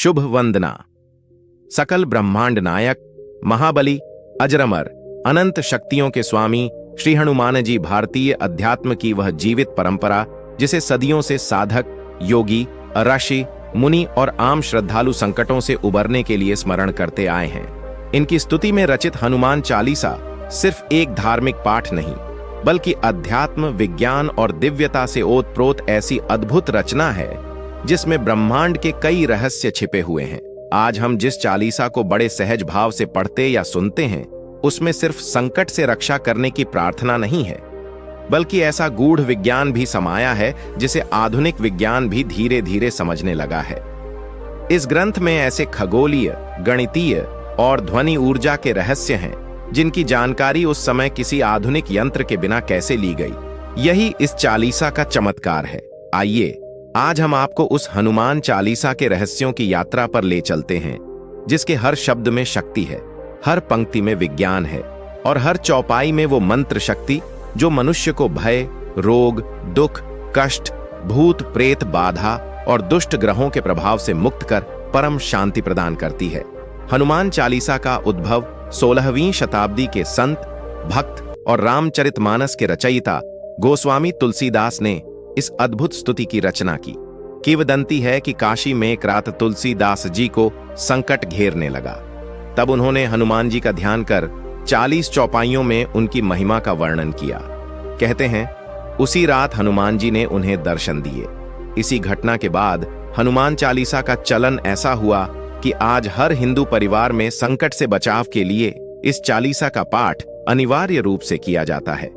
शुभ वंदना। सकल ब्रह्मांड नायक, महाबली, अजरमर, अनंत शक्तियों के स्वामी श्री हनुमान जी भारतीय अध्यात्म की वह जीवित परंपरा जिसे सदियों से साधक, योगी, ऋषि, मुनि और आम श्रद्धालु संकटों से उबरने के लिए स्मरण करते आए हैं। इनकी स्तुति में रचित हनुमान चालीसा सिर्फ एक धार्मिक पाठ नहीं, बल्कि अध्यात्म, विज्ञान और दिव्यता से ओतप्रोत ऐसी अद्भुत रचना है जिसमें ब्रह्मांड के कई रहस्य छिपे हुए हैं। आज हम जिस चालीसा को बड़े सहज भाव से पढ़ते या सुनते हैं, उसमें सिर्फ संकट से रक्षा करने की प्रार्थना नहीं है, बल्कि ऐसा गूढ़ विज्ञान भी समाया है जिसे आधुनिक विज्ञान भी धीरे धीरे समझने लगा है। इस ग्रंथ में ऐसे खगोलीय, गणितीय और ध्वनि ऊर्जा के रहस्य हैं जिनकी जानकारी उस समय किसी आधुनिक यंत्र के बिना कैसे ली गई। यही इस चालीसा का चमत्कार है। आइए आज हम आपको उस हनुमान चालीसा के रहस्यों की यात्रा पर ले चलते हैं, जिसके हर शब्द में शक्ति है, हर पंक्ति में विज्ञान है और हर चौपाई में वो मंत्र शक्ति जो मनुष्य को भय, रोग, दुख, कष्ट, भूत प्रेत बाधा और दुष्ट ग्रहों के प्रभाव से मुक्त कर परम शांति प्रदान करती है। हनुमान चालीसा का उद्भव 16वीं शताब्दी के संत, भक्त और रामचरितमानस के रचयिता गोस्वामी तुलसीदास ने इस अद्भुत स्तुति की रचना की। किंवदंती है कि काशी में एक रात तुलसीदास जी को संकट घेरने लगा। तब उन्होंने हनुमान जी का ध्यान कर 40 चौपाइयों में उनकी महिमा का वर्णन किया। कहते हैं उसी रात हनुमान जी ने उन्हें दर्शन दिए। इसी घटना के बाद हनुमान चालीसा का चलन ऐसा हुआ कि आज हर हिंदू परिवार में संकट से बचाव के लिए इस चालीसा का पाठ अनिवार्य रूप से किया जाता है।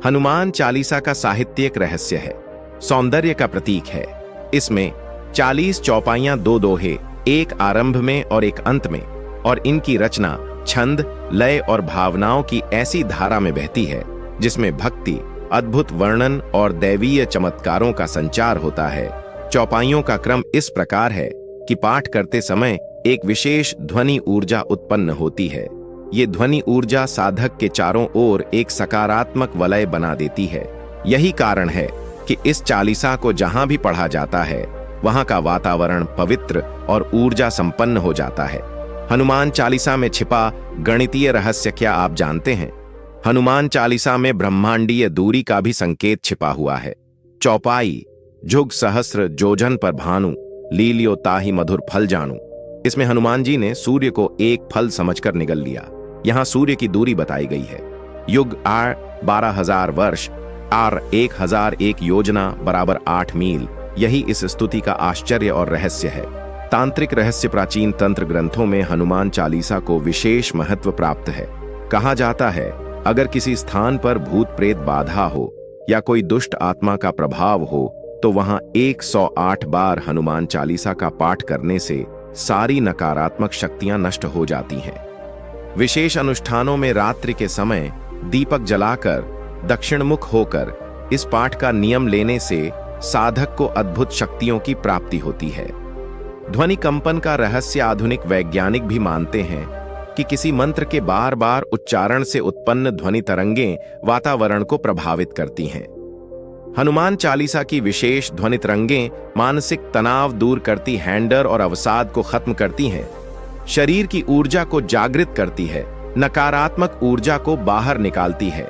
हनुमान चालीसा का साहित्यिक रहस्य है, सौंदर्य का प्रतीक है। इसमें 40 चौपाइयां, 2 दोहे, एक आरंभ में और एक अंत में, और इनकी रचना छंद, लय और भावनाओं की ऐसी धारा में बहती है जिसमें भक्ति, अद्भुत वर्णन और दैवीय चमत्कारों का संचार होता है। चौपाइयों का क्रम इस प्रकार है कि पाठ करते समय एक विशेष ध्वनि ऊर्जा उत्पन्न होती है। ये ध्वनि ऊर्जा साधक के चारों ओर एक सकारात्मक वलय बना देती है। यही कारण है कि इस चालीसा को जहां भी पढ़ा जाता है, वहां का वातावरण पवित्र और ऊर्जा संपन्न हो जाता है। हनुमान चालीसा में छिपा गणितीय रहस्य क्या आप जानते हैं? हनुमान चालीसा में ब्रह्मांडीय दूरी का भी संकेत छिपा हुआ है। चौपाई जुग सहस्र जोजन पर भानु, लीलियो ताहि मधुर फल जानू। इसमें हनुमान जी ने सूर्य को एक फल समझकर निगल लिया। यहाँ सूर्य की दूरी बताई गई है। युग आर 12,000 वर्ष, आर 1001 योजना बराबर 8 मील। यही इस स्तुति का आश्चर्य और रहस्य है। तांत्रिक रहस्य प्राचीन तंत्र ग्रंथों में हनुमान चालीसा को विशेष महत्व प्राप्त है। कहा जाता है अगर किसी स्थान पर भूत प्रेत बाधा हो या कोई दुष्ट आत्मा का प्रभाव हो तो वहां 108 बार हनुमान चालीसा का पाठ करने से सारी नकारात्मक शक्तियां नष्ट हो जाती हैं। विशेष अनुष्ठानों में रात्रि के समय दीपक जलाकर दक्षिणमुख होकर इस पाठ का नियम लेने से साधक को अद्भुत शक्तियों की प्राप्ति होती है। ध्वनि कंपन का रहस्य आधुनिक वैज्ञानिक भी मानते हैं कि किसी मंत्र के बार बार उच्चारण से उत्पन्न ध्वनि तरंगें वातावरण को प्रभावित करती हैं। हनुमान चालीसा की विशेष ध्वनि तरंगें मानसिक तनाव दूर करती, हैंडर और अवसाद को खत्म करती हैं, शरीर की ऊर्जा को जागृत करती है, नकारात्मक ऊर्जा को बाहर निकालती है।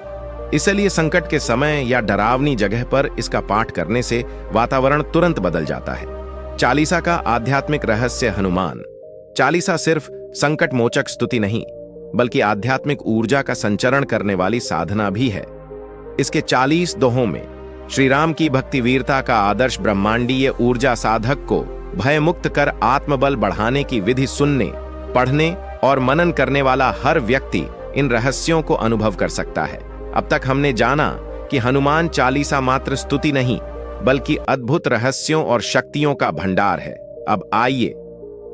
इसलिए संकट के समय या डरावनी जगह पर इसका पाठ करने से वातावरण तुरंत बदल जाता है। चालीसा का आध्यात्मिक रहस्य। हनुमान चालीसा सिर्फ संकट मोचक स्तुति नहीं, बल्कि आध्यात्मिक ऊर्जा का संचरण करने वाली साधना भी है। इसके 40 दोहों में श्री राम की भक्ति वीरता का आदर्श ब्रह्मांडीय ऊर्जा साधक को भय मुक्त कर आत्मबल बढ़ाने की विधि सुनने, पढ़ने और मनन करने वाला हर व्यक्ति इन रहस्यों को अनुभव कर सकता है। अब तक हमने जाना कि हनुमान चालीसा मात्र स्तुति नहीं, बल्कि अद्भुत रहस्यों और शक्तियों का भंडार है। अब आइए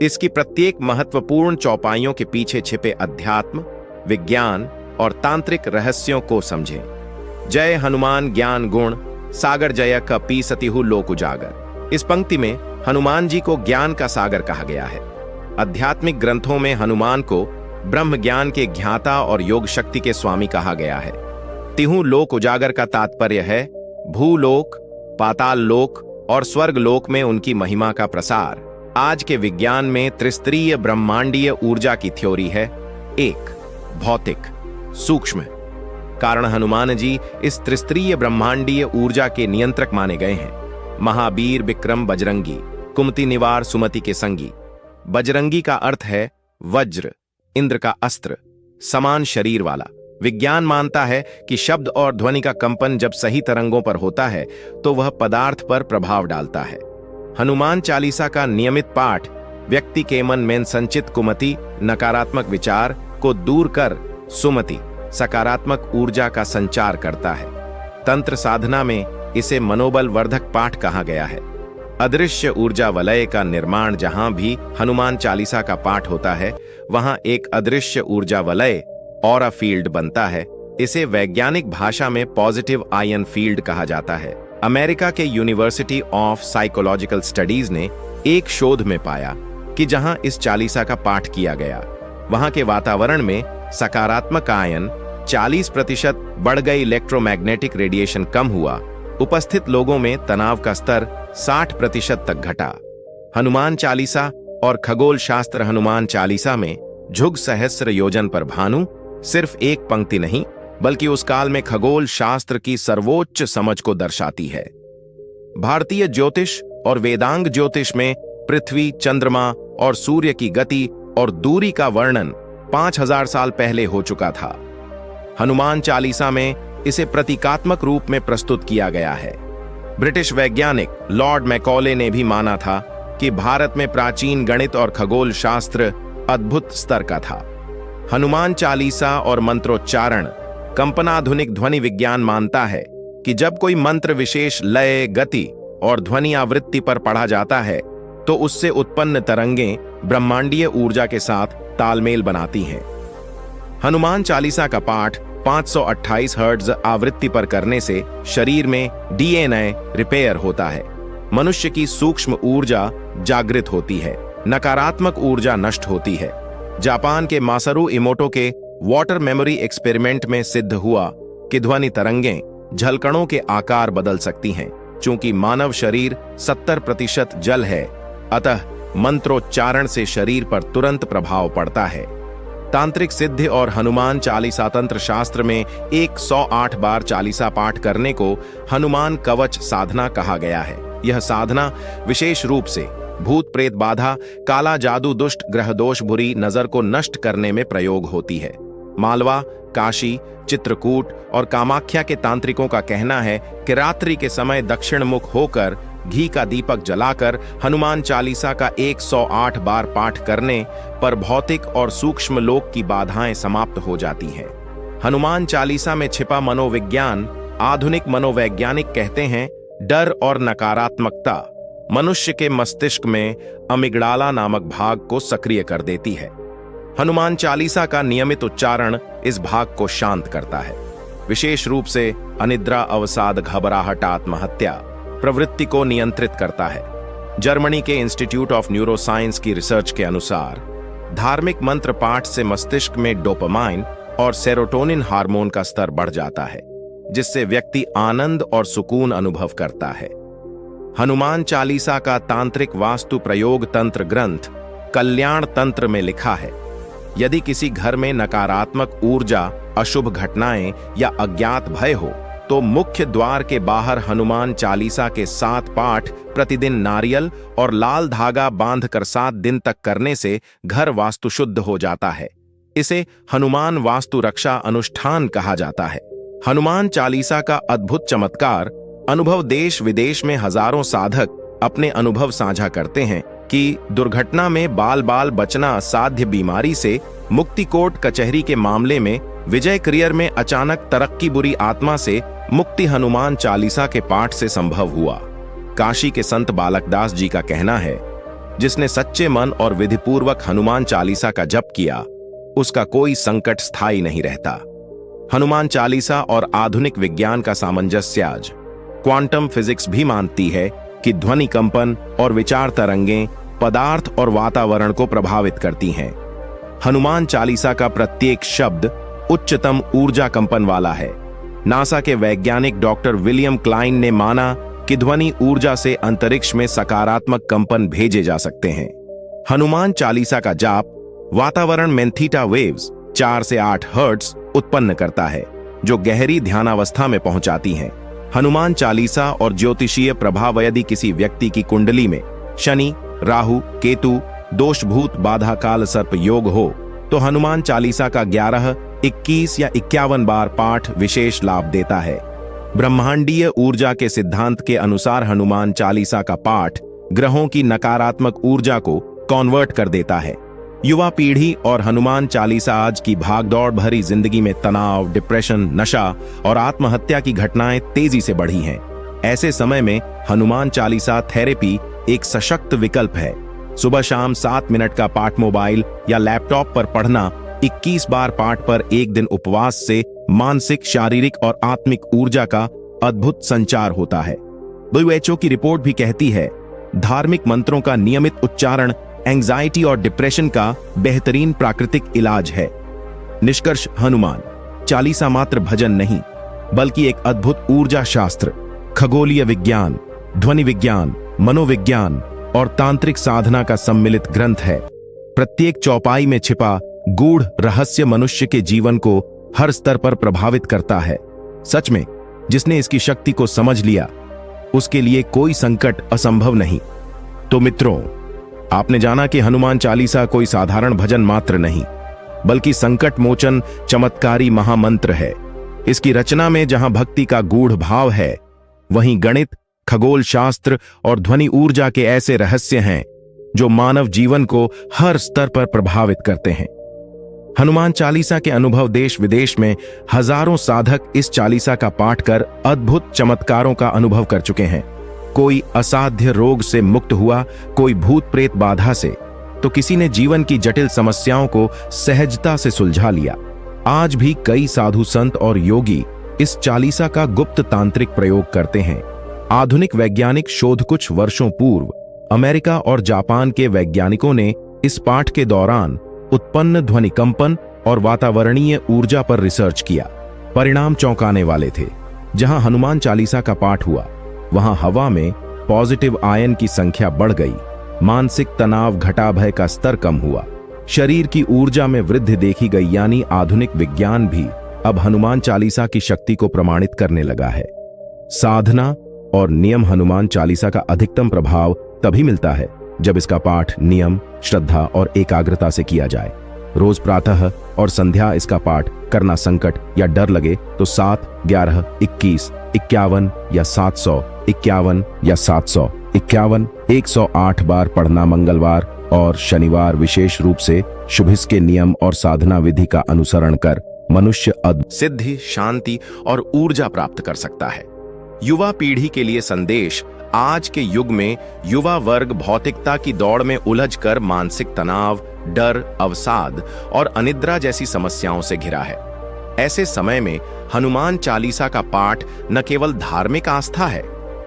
इसकी प्रत्येक महत्वपूर्ण चौपाइयों के पीछे छिपे अध्यात्म, विज्ञान और तांत्रिक रहस्यों को समझें। जय हनुमान ज्ञान गुण सागर जय कपी सतिहु लोक उजागर। इस पंक्ति में हनुमान जी को ज्ञान का सागर कहा गया है। आध्यात्मिक ग्रंथों में हनुमान को ब्रह्म ज्ञान के ज्ञाता और योग शक्ति के स्वामी कहा गया है। तिहु लोक उजागर का तात्पर्य है भूलोक, पाताल लोक और स्वर्ग लोक में उनकी महिमा का प्रसार। आज के विज्ञान में त्रिस्तरीय ब्रह्मांडीय ऊर्जा की थ्योरी है। 1. भौतिक सूक्ष्म कारण हनुमान जी इस त्रिस्तरीय ब्रह्मांडीय ऊर्जा के नियंत्रक माने गए हैं। महावीर विक्रम बजरंगी, कुमति निवार सुमति के संगी। बजरंगी का अर्थ है वज्र, इंद्र का अस्त्र, समान शरीर वाला। विज्ञान मानता है कि शब्द और ध्वनि का कंपन जब सही तरंगों पर होता है तो वह पदार्थ पर प्रभाव डालता है। हनुमान चालीसा का नियमित पाठ व्यक्ति के मन में संचित कुमति नकारात्मक विचार को दूर कर सुमति सकारात्मक ऊर्जा का संचार करता है। तंत्र साधना में इसे मनोबल वर्धक पाठ कहा गया है। अदृश्य ऊर्जा वलय का निर्माण जहां भी हनुमान चालीसा का पाठ होता है वहां एक अदृश्य ऊर्जा वलय ऑरा फील्ड बनता है। इसे वैज्ञानिक भाषा में पॉजिटिव आयन फील्ड कहा जाता है। अमेरिका के यूनिवर्सिटी ऑफ साइकोलॉजिकल स्टडीज ने एक शोध में पाया कि जहां इस चालीसा का पाठ किया गया वहां के वातावरण में सकारात्मक आयन 40% बढ़ गई, इलेक्ट्रोमैग्नेटिक रेडिएशन कम हुआ, उपस्थित लोगों में तनाव का स्तर 60% तक घटा। हनुमान चालीसा और खगोल शास्त्र। हनुमान चालीसा में झुग सहस्र योजन पर भानु सिर्फ एक पंक्ति नहीं बल्कि उस काल में खगोल शास्त्र की सर्वोच्च समझ को दर्शाती है। भारतीय ज्योतिष और वेदांग ज्योतिष में पृथ्वी, चंद्रमा और सूर्य की गति और दूरी का वर्णन 5000 साल पहले हो चुका था। हनुमान चालीसा में इसे प्रतीकात्मक रूप में प्रस्तुत किया गया है। ब्रिटिश वैज्ञानिक लॉर्ड मैकॉले ने भी माना था कि भारत में प्राचीन गणित और खगोल शास्त्र अद्भुत स्तर का था। हनुमान चालीसा और मंत्रोच्चारण। कंपनाधुनिक ध्वनि विज्ञान मानता है कि जब कोई मंत्र विशेष लय, गति और ध्वनि आवृत्ति पर पढ़ा जाता है तो उससे उत्पन्न तरंगें ब्रह्मांडीय ऊर्जा के साथ तालमेल बनाती हैं। हनुमान चालीसा का पाठ 528 हर्ट्ज आवृत्ति पर करने से शरीर में डीएनए रिपेयर होता है। मनुष्य की सूक्ष्म ऊर्जा जागृत होती है, नकारात्मक ऊर्जा नष्ट होती है। जापान के मासारू इमोटो के वाटर मेमोरी एक्सपेरिमेंट में सिद्ध हुआ कि ध्वनि तरंगें झलकणों के आकार बदल सकती हैं। चूंकि मानव शरीर 70% जल है, अतः मंत्रोच्चारण से शरीर पर तुरंत प्रभाव पड़ता है। तांत्रिक सिद्धि और हनुमान चालीसा तंत्र शास्त्र में 108 बार चालीसा पाठ करने को हनुमान कवच साधना कहा गया है। यह साधना विशेष रूप से भूत प्रेत बाधा, काला जादू, दुष्ट ग्रह दोष, बुरी नजर को नष्ट करने में प्रयोग होती है। मालवा, काशी, चित्रकूट और कामाख्या के तांत्रिकों का कहना है कि रात्रि के समय दक्षिण मुख होकर घी का दीपक जलाकर हनुमान चालीसा का 108 बार पाठ करने पर भौतिक और सूक्ष्म लोक की बाधाएं समाप्त हो जाती हैं। हनुमान चालीसा में छिपा मनोविज्ञान। आधुनिक मनोवैज्ञानिक कहते हैं डर और नकारात्मकता मनुष्य के मस्तिष्क में अमिगडाला नामक भाग को सक्रिय कर देती है। हनुमान चालीसा का नियमित उच्चारण इस भाग को शांत करता है। विशेष रूप से अनिद्रा, अवसाद, घबराहट, आत्महत्या प्रवृत्ति को नियंत्रित करता है। जर्मनी के इंस्टीट्यूट ऑफ न्यूरोसाइंस की रिसर्च के अनुसार धार्मिक मंत्र पाठ से मस्तिष्क में डोपामाइन और सेरोटोनिन हार्मोन का स्तर बढ़ जाता है, जिससे व्यक्ति आनंद और सुकून अनुभव करता है। हनुमान चालीसा का तांत्रिक वास्तु प्रयोग तंत्र ग्रंथ कल्याण तंत्र में लिखा है। यदि किसी घर में नकारात्मक ऊर्जा, अशुभ घटनाएं या अज्ञात भय हो तो मुख्य द्वार के बाहर हनुमान चालीसा के 7 पाठ प्रतिदिन नारियल और लाल धागा बांधकर 7 दिन तक करने से घर वास्तु शुद्ध हो जाता है। इसे हनुमान वास्तु रक्षा अनुष्ठान कहा जाता है। हनुमान चालीसा का अद्भुत चमत्कार अनुभव। देश विदेश में हजारों साधक अपने अनुभव साझा करते हैं कि दुर्घटना में बाल बाल बचना, असाध्य बीमारी से मुक्ति, कोर्ट कचहरी के मामले में विजय, करियर में अचानक तरक्की, बुरी आत्मा से मुक्ति हनुमान चालीसा के पाठ से संभव हुआ। काशी के संत बालकदास जी का कहना है, जिसने सच्चे मन और विधिपूर्वक हनुमान चालीसा का जप किया उसका कोई संकट स्थायी नहीं रहता। हनुमान चालीसा और आधुनिक विज्ञान का सामंजस्य। आज क्वांटम फिजिक्स भी मानती है कि ध्वनि कंपन और विचार तरंगें पदार्थ और वातावरण को प्रभावित करती हैं। हनुमान चालीसा का प्रत्येक शब्द उच्चतम ऊर्जा कंपन वाला है। नासा के वैज्ञानिक डॉक्टर विलियम क्लाइन ने माना कि ध्वनि ऊर्जा से अंतरिक्ष में सकारात्मक कंपन भेजे जा सकते हैं। हनुमान चालीसा का जाप वातावरण में थीटा वेव्स 4 से 8 हर्ट्ज उत्पन्न करता है, जो गहरी ध्यानावस्था में पहुंचाती हैं। हनुमान चालीसा और ज्योतिषीय प्रभाव यदि किसी व्यक्ति की कुंडली में शनि, राहु, केतु, दोषभूत बाधा काल सर्प योग हो तो हनुमान चालीसा का 11, 21 या 51 बार पाठ विशेष लाभ देता है। ब्रह्मांडीय ऊर्जा के सिद्धांत के अनुसार हनुमान चालीसा का पाठ ग्रहों की नकारात्मक ऊर्जा को कन्वर्ट कर देता है। युवा पीढ़ी और हनुमान चालीसा आज की भागदौड़ भरी जिंदगी में तनाव, डिप्रेशन, नशा और आत्महत्या की घटनाएं तेजी से बढ़ी हैं। ऐसे समय में हनुमान चालीसा थेरेपी एक सशक्त विकल्प है। सुबह शाम 7 मिनट का पाठ मोबाइल या लैपटॉप पर पढ़ना, 21 बार पाठ पर एक दिन उपवास से मानसिक, शारीरिक और आत्मिक ऊर्जा का अद्भुत संचार होता है। WHO की रिपोर्ट भी कहती है, धार्मिक मंत्रों का नियमित उच्चारण एंजाइटी और डिप्रेशन का बेहतरीन प्राकृतिक इलाज है। निष्कर्ष, हनुमान चालीसा मात्र भजन नहीं, बल्कि एक अद्भुत ऊर्जा शास्त्र, खगोलीय विज्ञान, ध्वनि विज्ञान, मनोविज्ञान और तांत्रिक साधना का सम्मिलित ग्रंथ है। प्रत्येक चौपाई में छिपा गूढ़ रहस्य मनुष्य के जीवन को हर स्तर पर प्रभावित करता है। सच में, जिसने इसकी शक्ति को समझ लिया, उसके लिए कोई संकट असंभव नहीं। तो मित्रों, आपने जाना कि हनुमान चालीसा कोई साधारण भजन मात्र नहीं, बल्कि संकट मोचन चमत्कारी महामंत्र है। इसकी रचना में जहां भक्ति का गूढ़ भाव है, वहीं गणित, खगोल शास्त्र और ध्वनि ऊर्जा के ऐसे रहस्य हैं जो मानव जीवन को हर स्तर पर प्रभावित करते हैं। हनुमान चालीसा के अनुभव देश विदेश में हजारों साधक इस चालीसा का पाठ कर अद्भुत चमत्कारों का अनुभव कर चुके हैं। कोई असाध्य रोग से मुक्त हुआ, कोई भूत प्रेत बाधा से, तो किसी ने जीवन की जटिल समस्याओं को सहजता से सुलझा लिया। आज भी कई साधु संत और योगी इस चालीसा का गुप्त तांत्रिक प्रयोग करते हैं। आधुनिक वैज्ञानिक शोध कुछ वर्षों पूर्व अमेरिका और जापान के वैज्ञानिकों ने इस पाठ के दौरान उत्पन्न ध्वनि कंपन और वातावरणीय ऊर्जा पर रिसर्च किया। परिणाम चौंकाने वाले थे। जहां हनुमान चालीसा का पाठ हुआ, वहां हवा में पॉजिटिव आयन की संख्या बढ़ गई, मानसिक तनाव घटा, भय का स्तर कम हुआ, शरीर की ऊर्जा में वृद्धि देखी गई। यानी आधुनिक विज्ञान भी अब हनुमान चालीसा की शक्ति को प्रमाणित करने लगा है। साधना और नियम हनुमान चालीसा का अधिकतम प्रभाव तभी मिलता है जब इसका पाठ नियम, श्रद्धा और एकाग्रता से किया जाए। रोज प्रातः और संध्या इसका पाठ करना। संकट या डर लगे तो 7, 11, 21, 51 या 751 या 751, 108 बार पढ़ना। मंगलवार और शनिवार विशेष रूप से शुभिस के नियम और साधना विधि का अनुसरण कर मनुष्य सिद्धि, शांति और ऊर्जा प्राप्त कर सकता है। युवा पीढ़ी के लिए संदेश, आज के युग में युवा वर्ग भौतिकता की दौड़ में उलझकर मानसिक तनाव, डर, अवसाद और अनिद्रा जैसी समस्याओं से घिरा है। ऐसे समय में हनुमान चालीसा का पाठ न केवल धार्मिक आस्था है,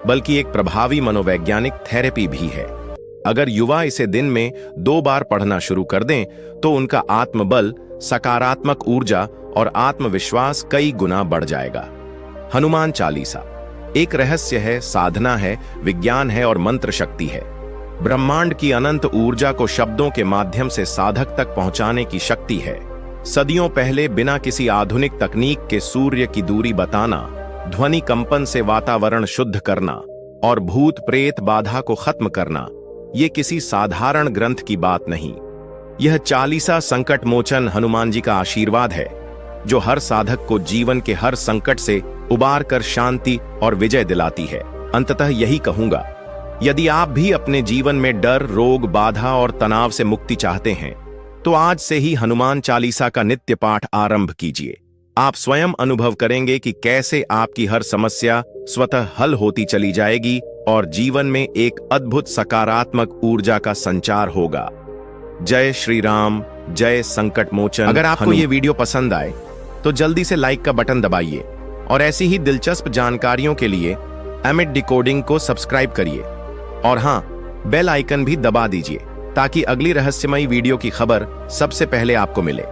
बल्कि एक प्रभावी मनोवैज्ञानिक थेरेपी भी है। अगर युवा इसे दिन में 2 बार पढ़ना शुरू कर दें, तो उनका आत्मबल, सकारात्मक ऊर्जा और आत्मविश्वास कई गुना बढ़ जाएगा। हनुमान चालीसा एक रहस्य है, साधना है, विज्ञान है और मंत्र शक्ति है। ब्रह्मांड की अनंत ऊर्जा को शब्दों के माध्यम से साधक तक पहुंचाने की शक्ति है। सदियों पहले बिना किसी आधुनिक तकनीक के सूर्य की दूरी बताना, ध्वनि कंपन से वातावरण शुद्ध करना और भूत प्रेत बाधा को खत्म करना, ये किसी साधारण ग्रंथ की बात नहीं। यह चालीसा संकट मोचन हनुमान जी का आशीर्वाद है, जो हर साधक को जीवन के हर संकट से उबार कर शांति और विजय दिलाती है। अंततः यही कहूंगा, यदि आप भी अपने जीवन में डर, रोग, बाधा और तनाव से मुक्ति चाहते हैं, तो आज से ही हनुमान चालीसा का नित्य पाठ आरंभ कीजिए। आप स्वयं अनुभव करेंगे कि कैसे आपकी हर समस्या स्वतः हल होती चली जाएगी और जीवन में एक अद्भुत सकारात्मक ऊर्जा का संचार होगा। जय श्री राम, जय संकट मोचन। अगर आपको ये वीडियो पसंद आए तो जल्दी से लाइक का बटन दबाइए और ऐसी ही दिलचस्प जानकारियों के लिए अमित डिकोडिंग को सब्सक्राइब करिए और हाँ, बेल आइकन भी दबा दीजिए ताकि अगली रहस्यमयी वीडियो की खबर सबसे पहले आपको मिले।